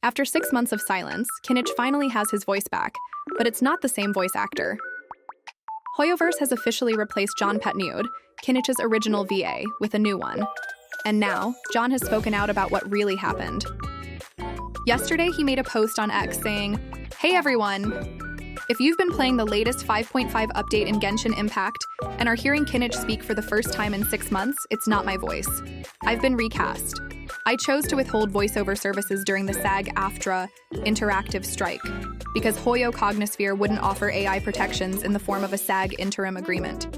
After 6 months of silence, Kinich finally has his voice back, but it's not the same voice actor. Hoyoverse has officially replaced John Petniud, Kinich's original VA, with a new one. And now, John has spoken out about what really happened. Yesterday, he made a post on X saying, "Hey everyone! If you've been playing the latest 5.5 update in Genshin Impact and are hearing Kinich speak for the first time in 6 months, it's not my voice. I've been recast. I chose to withhold voiceover services during the SAG-AFTRA interactive strike because Hoyo Cognisphere wouldn't offer AI protections in the form of a SAG interim agreement.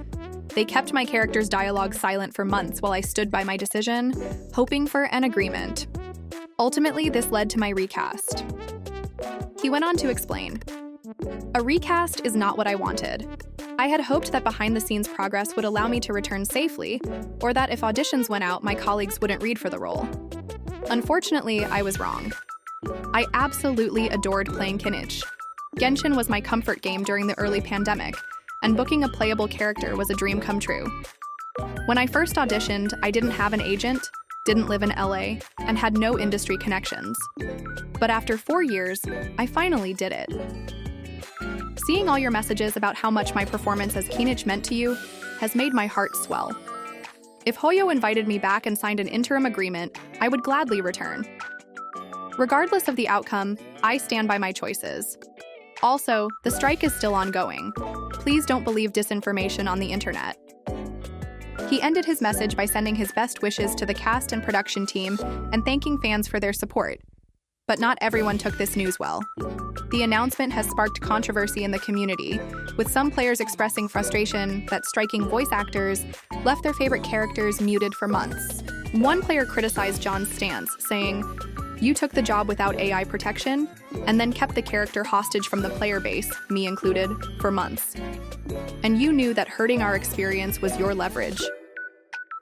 They kept my character's dialogue silent for months while I stood by my decision, hoping for an agreement. Ultimately, this led to my recast." He went on to explain, "A recast is not what I wanted. I had hoped that behind-the-scenes progress would allow me to return safely, or that if auditions went out, my colleagues wouldn't read for the role. Unfortunately, I was wrong. I absolutely adored playing Kinich. Genshin was my comfort game during the early pandemic, and booking a playable character was a dream come true. When I first auditioned, I didn't have an agent, didn't live in LA, and had no industry connections. But after 4 years, I finally did it. Seeing all your messages about how much my performance as Kinich meant to you has made my heart swell. If Hoyo invited me back and signed an interim agreement, I would gladly return. Regardless of the outcome, I stand by my choices. Also, the strike is still ongoing. Please don't believe disinformation on the internet." He ended his message by sending his best wishes to the cast and production team and thanking fans for their support. But not everyone took this news well. The announcement has sparked controversy in the community, with some players expressing frustration that striking voice actors left their favorite characters muted for months. One player criticized John's stance, saying, "You took the job without AI protection, and then kept the character hostage from the player base, me included, for months. And you knew that hurting our experience was your leverage."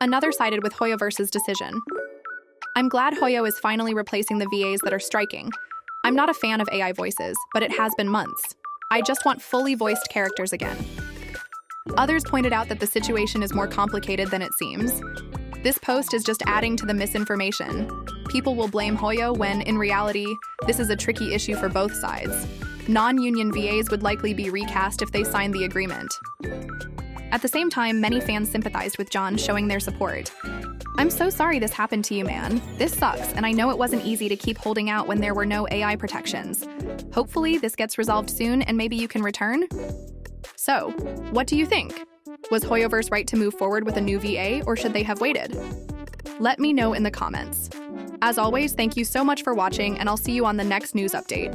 Another sided with Hoyoverse's decision. "I'm glad Hoyo is finally replacing the VAs that are striking. I'm not a fan of AI voices, but it has been months. I just want fully voiced characters again." Others pointed out that the situation is more complicated than it seems. This post is just adding to the misinformation. People will blame Hoyo when, in reality, this is a tricky issue for both sides. Non-union VAs would likely be recast if they signed the agreement. At the same time, many fans sympathized with John, showing their support. "I'm so sorry this happened to you, man. This sucks, and I know it wasn't easy to keep holding out when there were no AI protections. Hopefully, this gets resolved soon and maybe you can return?" So, what do you think? Was Hoyoverse right to move forward with a new VA, or should they have waited? Let me know in the comments. As always, thank you so much for watching, and I'll see you on the next news update.